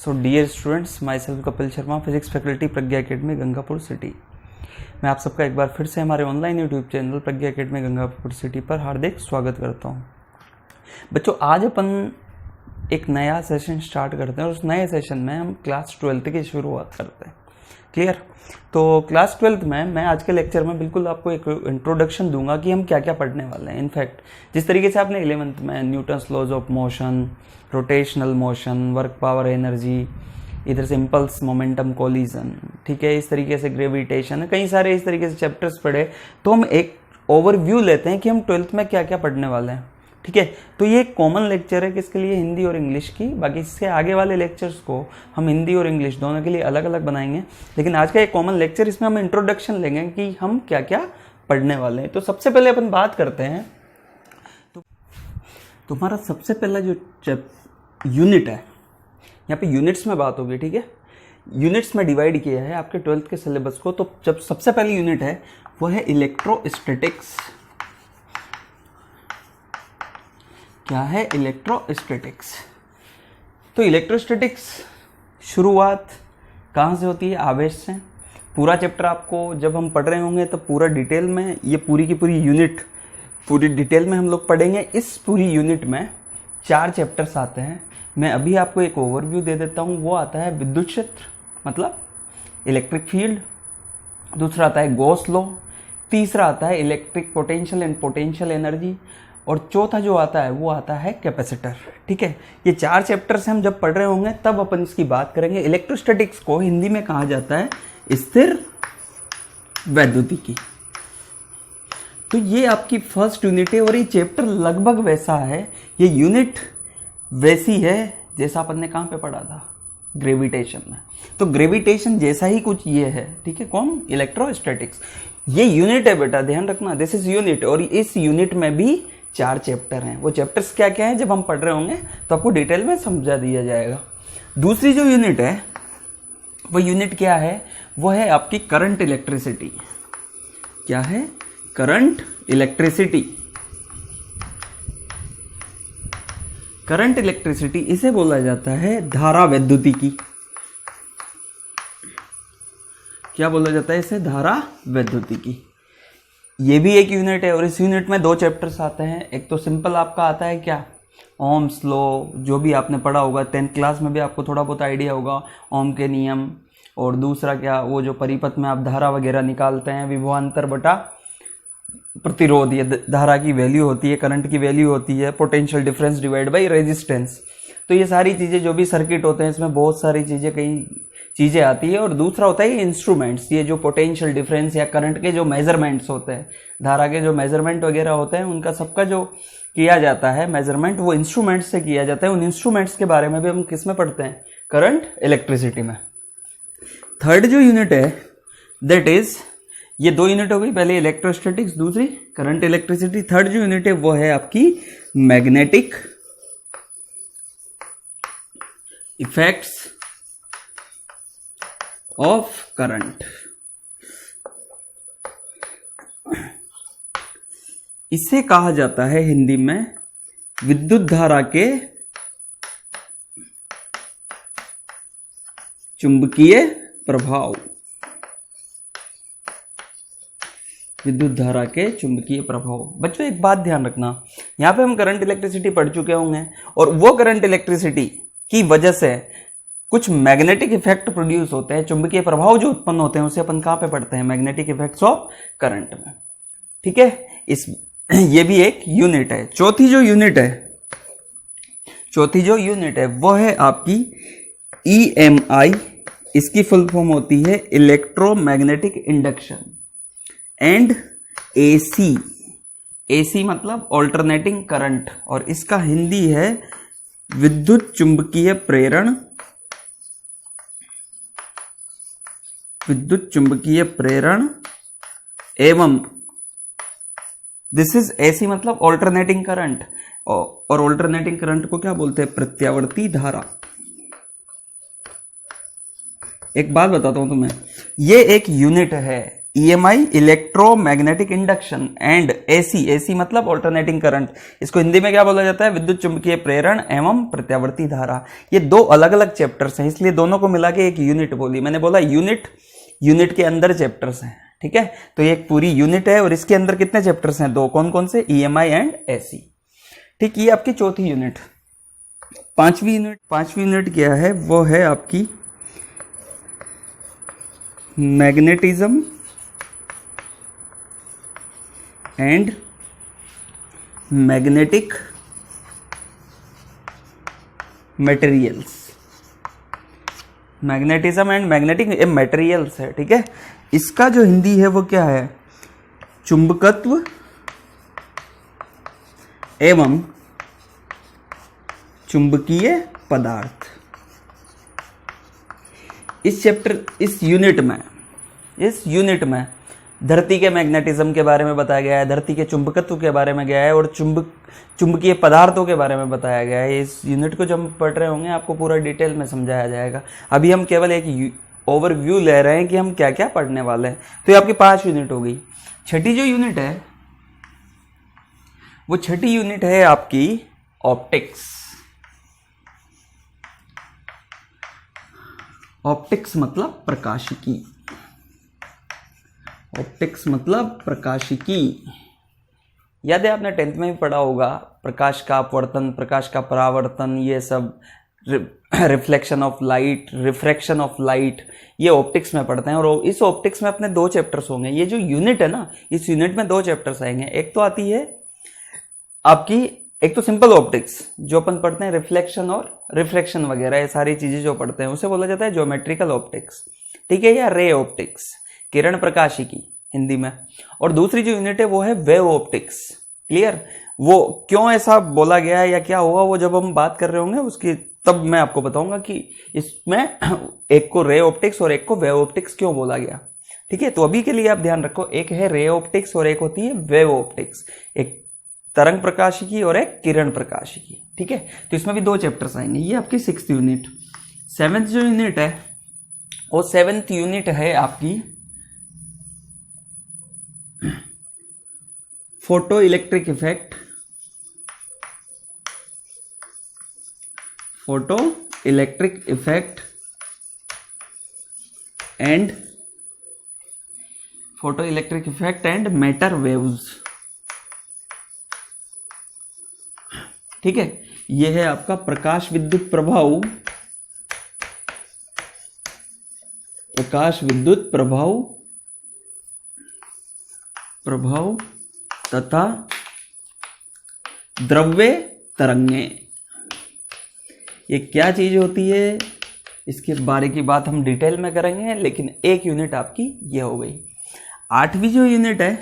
सो dear students, myself Kapil Sharma, physics faculty Pragya academy Gangapur city. मैं आप सबका एक बार फिर से हमारे online YouTube channel Pragya academy Gangapur city पर हार्दिक स्वागत करता हूँ। बच्चों, आज अपन एक नया सेशन स्टार्ट करते हैं और उस नए सेशन में हम क्लास 12th की शुरुआत करते हैं। क्लियर? तो क्लास 12th में मैं आज के लेक्चर में बिल्कुल आपको एक इंट्रोडक्शन दूंगा कि हम क्या क्या पढ़ने वाले हैं। इनफैक्ट जिस तरीके से आपने 11th में Newton's laws of motion, rotational motion, work power energy, इधर से इम्पल्स मोमेंटम कोलिजन, ठीक है, इस तरीके से ग्रेविटेशन, कई सारे इस तरीके से चैप्टर्स पढ़े, तो हम एक ओवरव्यू लेते हैं कि हम 12th में क्या क्या पढ़ने वाले हैं। ठीक है, तो ये एक कॉमन लेक्चर है किसके लिए? हिंदी और इंग्लिश की। बाकी इससे आगे वाले लेक्चर्स को हम हिंदी और इंग्लिश दोनों के लिए अलग अलग बनाएंगे, लेकिन आज का एक कॉमन लेक्चर, इसमें हम इंट्रोडक्शन लेंगे कि हम क्या क्या पढ़ने वाले हैं। तो सबसे पहले अपन बात करते हैं, तो तुम्हारा सबसे पहला जो यूनिट है, यहाँ पे यूनिट्स में बात होगी। ठीक है, यूनिट्स में डिवाइड किया है आपके 12th के सिलेबस को। तो जब सबसे पहली यूनिट है वो है इलेक्ट्रोस्टैटिक्स। क्या है? इलेक्ट्रोस्टैटिक्स। तो इलेक्ट्रोस्टैटिक्स शुरुआत कहाँ से होती है? आवेश से। पूरा चैप्टर आपको जब हम पढ़ रहे होंगे तब पूरा डिटेल में ये पूरी की पूरी यूनिट पूरी डिटेल में हम लोग पढ़ेंगे। इस पूरी यूनिट में 4 चैप्टर्स आते हैं। मैं अभी आपको एक ओवरव्यू दे देता हूँ। वो आता है विद्युत क्षेत्र, मतलब इलेक्ट्रिक फील्ड। दूसरा आता है गॉस लॉ। तीसरा आता है electric potential and potential energy. और चौथा जो आता है वो आता है कैपेसिटर। ठीक है, ये 4 चैप्टर्स हम जब पढ़ रहे होंगे तब अपन इसकी बात करेंगे। इलेक्ट्रोस्टैटिक्स को हिंदी में कहा जाता है स्थिर वैद्युतिकी। तो ये आपकी फर्स्ट यूनिट है और ये चैप्टर लगभग वैसा है, ये यूनिट वैसी है जैसा अपन ने कहाँ पे पढ़ा था? ग्रेविटेशन में। तो ग्रेविटेशन जैसा ही कुछ ये है। ठीक है, कौन? इलेक्ट्रोस्टैटिक्स। ये यूनिट है बेटा, ध्यान रखना, दिस इज यूनिट। और इस यूनिट में भी 4 चैप्टर हैं। वो चैप्टर्स क्या क्या हैं जब हम पढ़ रहे होंगे तो आपको डिटेल में समझा दिया जाएगा। दूसरी जो यूनिट है वो यूनिट क्या है? वो है आपकी करंट इलेक्ट्रिसिटी। क्या है? Current electricity. करंट इलेक्ट्रिसिटी, इसे बोला जाता है धारा वैद्युतिकी। क्या बोला जाता है इसे? धारा वैद्युतिकी। ये भी एक यूनिट है और इस यूनिट में 2 चैप्टर्स आते हैं। एक तो सिंपल आपका आता है क्या? ओम्स लॉ, जो भी आपने पढ़ा होगा 10th क्लास में भी, आपको थोड़ा बहुत आइडिया होगा ओम के नियम। और दूसरा क्या? वो जो परिपथ में आप धारा वगैरह निकालते हैं, विभवांतर बटा प्रतिरोध, ये धारा की वैल्यू होती है, करंट की वैल्यू होती है, potential difference divide by resistance. तो ये सारी चीज़ें जो भी सर्किट होते हैं इसमें बहुत सारी चीज़ें, कई चीज़ें आती है। और दूसरा होता है इंस्ट्रूमेंट्स, ये जो पोटेंशियल डिफरेंस या करंट के जो मेजरमेंट्स होते हैं, धारा के जो मेजरमेंट वगैरह होते हैं, उनका सबका जो किया जाता है मेजरमेंट, वो इंस्ट्रूमेंट्स से किया जाता है। उन इंस्ट्रूमेंट्स के बारे में भी हम किस में पढ़ते हैं? करंट इलेक्ट्रिसिटी में। थर्ड जो यूनिट है दैट इज, ये 2 यूनिट हो गई, पहले इलेक्ट्रोस्टैटिक्स, दूसरी करंट इलेक्ट्रिसिटी। थर्ड जो यूनिट है वो है आपकी मैग्नेटिक इफेक्ट्स ऑफ करंट। इसे कहा जाता है हिंदी में विद्युत धारा के चुंबकीय प्रभाव। विद्युत धारा के चुंबकीय प्रभाव। बच्चों एक बात ध्यान रखना, यहां पे हम करंट इलेक्ट्रिसिटी पढ़ चुके होंगे और वो करंट इलेक्ट्रिसिटी की वजह से कुछ मैग्नेटिक इफेक्ट प्रोड्यूस होते हैं, चुंबकीय प्रभाव जो उत्पन्न होते हैं, उसे अपन कहां पे पढ़ते हैं? मैग्नेटिक इफेक्ट्स ऑफ करंट में। ठीक है, ये भी एक यूनिट है। चौथी जो यूनिट है वो है आपकी EMI। इसकी फुल फॉर्म होती है इलेक्ट्रोमैग्नेटिक इंडक्शन एंड AC मतलब ऑल्टरनेटिंग करंट, और इसका हिंदी है विद्युत चुंबकीय प्रेरण एवं, दिस इज AC मतलब ऑल्टरनेटिंग करंट, और ऑल्टरनेटिंग करंट को क्या बोलते हैं? प्रत्यावर्ती धारा। एक बात बताता हूं तुम्हें, ये एक यूनिट है EMI, electromagnetic induction and AC, AC मतलब ऑल्टरनेटिंग करंट, इसको हिंदी में क्या बोला जाता है, विद्युत चुंबकीय प्रेरण एवं प्रत्यावर्ती धारा। ये दो अलग अलग चैप्टर्स हैं, इसलिए दोनों को मिला के एक यूनिट बोली। मैंने बोला यूनिट, यूनिट के अंदर चैप्टर्स हैं, ठीक है। तो ये एक पूरी यूनिट है और इसके अंदर कितने चैप्टर्स हैं, दो। कौन कौन से, ईएमआई एंड एसी, ठीक। ये आपकी चौथी यूनिट। पांचवी यूनिट क्या है, वो है आपकी magnetism and magnetic materials. Magnetism and magnetic materials है, ठीक है। इसका जो हिंदी है वो क्या है, चुंबकत्व एवं चुंबकीय पदार्थ। इस चैप्टर, इस यूनिट में धरती के मैग्नेटिज्म के बारे में बताया गया है, धरती के चुंबकत्व के बारे में गया है और चुंबकीय पदार्थों के बारे में बताया गया है। इस यूनिट को जब हम पढ़ रहे होंगे आपको पूरा डिटेल में समझाया जाएगा। अभी हम केवल एक ओवरव्यू ले रहे हैं कि हम क्या क्या पढ़ने वाले हैं। तो ये आपकी 5 यूनिट हो गई। छठी जो यूनिट है वो छठी यूनिट है आपकी ऑप्टिक्स। ऑप्टिक्स मतलब प्रकाशिकी, ऑप्टिक्स मतलब प्रकाशिकी। याद है आपने 10th में भी पढ़ा होगा, प्रकाश का अपवर्तन, प्रकाश का परावर्तन, ये सब reflection of light, refraction of light, ये ऑप्टिक्स में पढ़ते हैं। और इस ऑप्टिक्स में अपने 2 चैप्टर्स होंगे। ये जो यूनिट है ना, इस यूनिट में 2 चैप्टर्स आएंगे। एक तो आती है आपकी, एक तो सिंपल ऑप्टिक्स जो अपन पढ़ते हैं, रिफ्लेक्शन और रिफ्रैक्शन वगैरह ये सारी चीजें जो पढ़ते हैं उसे बोला जाता है ज्योमेट्रिकल ऑप्टिक्स, ठीक है, या रे ऑप्टिक्स, किरण प्रकाशिकी हिंदी में। और दूसरी जो यूनिट है वो है वेव ऑप्टिक्स। क्लियर? वो क्यों ऐसा बोला गया है या क्या होगा वो जब हम बात कर रहे होंगे उसकी, तब मैं आपको बताऊंगा कि इसमें एक को रे ऑप्टिक्स और एक को वेव ऑप्टिक्स क्यों बोला गया, ठीक है। तो अभी के लिए आप ध्यान रखो, एक है रे ऑप्टिक्स और एक होती है वेव ऑप्टिक्स, एक तरंग प्रकाशिकी और एक किरण प्रकाशिकी, ठीक है। तो इसमें भी 2 चैप्टर्स आएंगे। ये आपकी 6th यूनिट। 7th जो यूनिट है वो 7th यूनिट है आपकी photo electric effect, photo electric effect and photo electric effect and matter waves, ठीक है। यह है आपका प्रकाश विद्युत प्रभाव, प्रकाश विद्युत प्रभाव तथा द्रव्य तरंगे। ये क्या चीज होती है इसके बारे की बात हम डिटेल में करेंगे, लेकिन एक यूनिट आपकी ये हो गई। 8वीं जो यूनिट है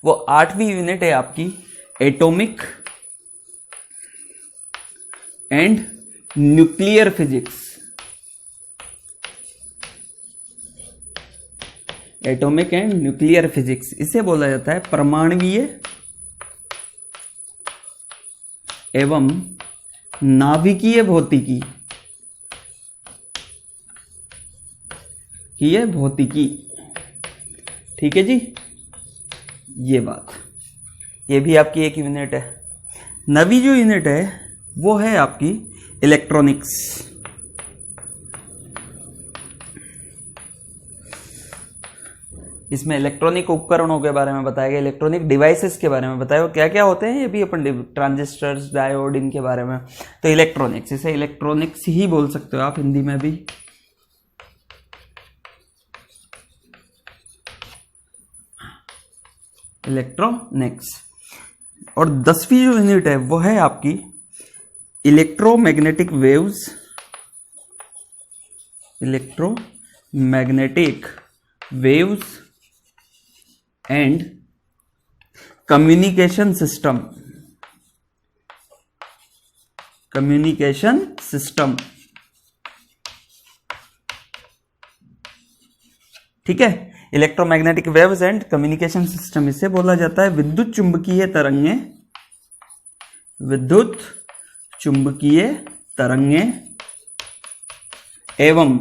वो 8वीं यूनिट है आपकी atomic and nuclear physics. Atomic and nuclear physics, इसे बोला जाता है परमाणुवीय एवं नाभिकीय भौतिकी, ये भौतिकी, ठीक है जी। ये बात, ये भी आपकी एक यूनिट है। 9वीं जो यूनिट है वो है आपकी इलेक्ट्रॉनिक्स। इसमें इलेक्ट्रॉनिक उपकरणों के बारे में बताया गया, इलेक्ट्रॉनिक डिवाइसेस के बारे में बताया, क्या क्या होते हैं ये भी अपन, ट्रांजिस्टर्स, डायोड, इनके बारे में। तो इलेक्ट्रॉनिक्स, इसे इलेक्ट्रॉनिक्स ही बोल सकते हो आप हिंदी में भी। इलेक्ट्रॉनिक्स। और 10वीं जो यूनिट है वो है आपकी electromagnetic waves, electromagnetic waves and communication system, communication system, ठीक है। Electromagnetic waves and communication system, इसे बोला जाता है विद्युत चुंबकीय तरंगे, विद्युत चुंबकीय तरंगे एवं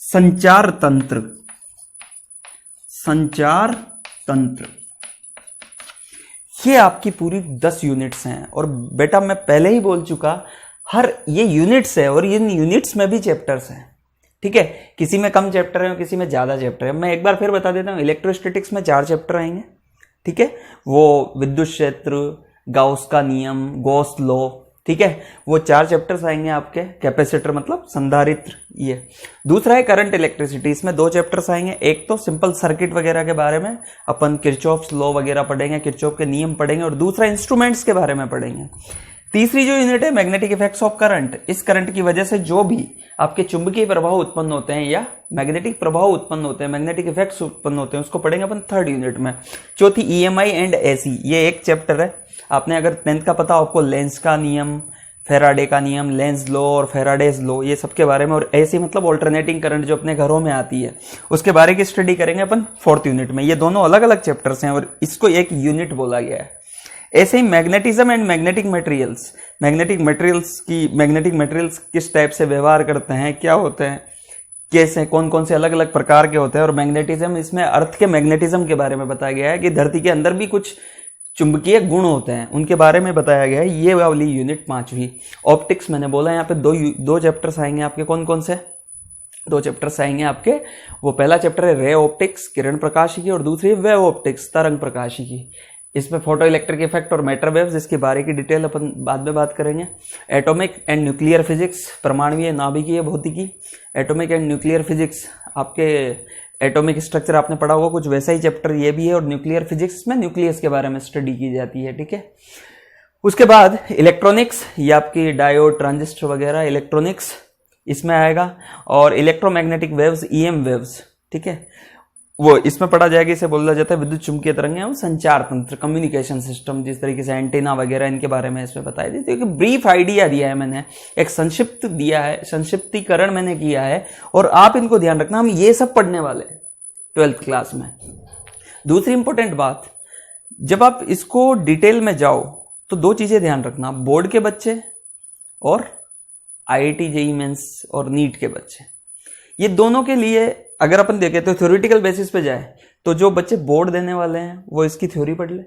संचार तंत्र, संचार तंत्र, ये आपकी पूरी 10 यूनिट्स हैं। और बेटा मैं पहले ही बोल चुका, हर ये यूनिट्स है और इन यूनिट्स में भी चैप्टर्स हैं, ठीक है। किसी में कम चैप्टर है और किसी में ज्यादा चैप्टर है। मैं एक बार फिर बता देता हूँ, इलेक्ट्रोस्टैटिक्स में 4 चैप्टर आएंगे, ठीक है। वो विद्युत क्षेत्र, गाउस का नियम, गॉस लॉ, ठीक है, वो 4 चैप्टर्स आएंगे आपके। कैपेसिटर मतलब संधारित्र ये। दूसरा है करंट इलेक्ट्रिसिटी, इसमें 2 चैप्टर्स आएंगे। एक तो सिंपल सर्किट वगैरह के बारे में अपन किरचॉफ्स लॉ वगैरह पढ़ेंगे, किरचॉफ के नियम पढ़ेंगे, और दूसरा इंस्ट्रूमेंट्स के बारे में पढ़ेंगे। तीसरी जो यूनिट है मैग्नेटिक इफेक्ट्स ऑफ करंट, इस करंट की वजह से जो भी आपके चुंबकीय प्रभाव उत्पन्न होते हैं या मैग्नेटिक प्रभाव उत्पन्न होते हैं, मैग्नेटिक इफेक्ट्स उत्पन्न होते हैं, उसको पढ़ेंगे अपन 3rd यूनिट में। चौथी EMI एंड AC, ये एक चैप्टर है। आपने अगर 10th का पता, आपको लेंस का नियम, फेराडे का नियम, लेंस लॉ और फेराडेज लॉ, ये सबके बारे में। और AC मतलब ऑल्टरनेटिंग करंट जो अपने घरों में आती है, उसके बारे की स्टडी करेंगे अपन 4th यूनिट में। ये दोनों अलग अलग चैप्टर्स हैं और इसको एक यूनिट बोला गया है। ऐसे ही magnetism and magnetic materials, magnetic materials किस टाइप से व्यवहार करते हैं, क्या होते हैं, कैसे, कौन कौन से अलग अलग प्रकार के होते हैं। और मैग्नेटिज्म, इसमें अर्थ के मैग्नेटिज्म के बारे में बताया गया है कि धरती के अंदर भी कुछ चुंबकीय गुण होते हैं, उनके बारे में बताया गया है। ये वाली यूनिट 5वीं। ऑप्टिक्स मैंने बोला, यहाँ पे दो चैप्टर्स आएंगे आपके। कौन कौन से 2 चैप्टर्स आएंगे आपके? वो पहला चैप्टर है रे ऑप्टिक्स, किरण प्रकाशिकी, और दूसरी वेव ऑप्टिक्स, तरंग प्रकाशिकी। इसमें फोटो इलेक्ट्रिक इफेक्ट और मैटर वेव्स, इसकी बारे की डिटेल अपन बाद में बात करेंगे। एटॉमिक एंड न्यूक्लियर फिजिक्स, परमाणुीय नाभिकीय भौतिकी। एटॉमिक एंड न्यूक्लियर फिजिक्स, आपके एटॉमिक स्ट्रक्चर आपने पढ़ा होगा, कुछ वैसा ही चैप्टर ये भी है। और न्यूक्लियर फिजिक्स में न्यूक्लियस के बारे में स्टडी की जाती है, ठीक है। उसके बाद इलेक्ट्रॉनिक्स, ये आपकी डायोड, ट्रांजिस्टर वगैरह, इलेक्ट्रॉनिक्स इसमें आएगा। और इलेक्ट्रोमैग्नेटिक वेव्स, EM वेव्स, ठीक है, वो इसमें पढ़ा जाएगा। इसे बोला जाता है विद्युत चुंबकीय तरंगें और संचार तंत्र, कम्युनिकेशन सिस्टम, जिस तरीके से एंटीना वगैरह, इनके बारे में इसमें बताया जाता है। एक ब्रीफ आइडिया दिया है मैंने, एक संक्षिप्त दिया है, संक्षिप्तीकरण मैंने किया है। और आप इनको ध्यान रखना, हम ये सब पढ़ने वाले 12th क्लास में। दूसरी इंपॉर्टेंट बात, जब आप इसको डिटेल में जाओ तो 2 चीजें ध्यान रखना, बोर्ड के बच्चे और IIT JEE मेंस और नीट के बच्चे, ये दोनों के लिए अगर अपन देखें तो थ्योरेटिकल बेसिस पे जाए तो जो बच्चे बोर्ड देने वाले हैं वो इसकी थ्योरी पढ़ ले,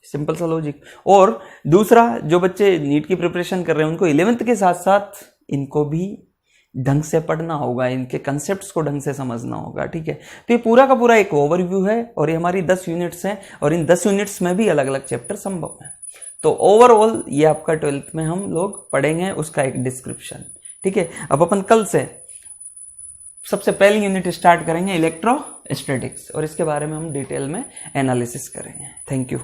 सिंपल सा लॉजिक। और दूसरा, जो बच्चे नीट की प्रिपरेशन कर रहे हैं उनको 11th के साथ साथ इनको भी ढंग से पढ़ना होगा, इनके कंसेप्ट्स को ढंग से समझना होगा, ठीक है। तो ये पूरा का पूरा एक ओवरव्यू है और ये हमारी 10 यूनिट्स हैं और इन 10 यूनिट्स में भी अलग अलग चैप्टर संभव है। तो ओवरऑल ये आपका 12th में हम लोग पढ़ेंगे, उसका एक डिस्क्रिप्शन, ठीक है। अब अपन कल से सबसे पहली यूनिट स्टार्ट करेंगे इलेक्ट्रोस्टैटिक्स और इसके बारे में हम डिटेल में एनालिसिस करेंगे। Thank you.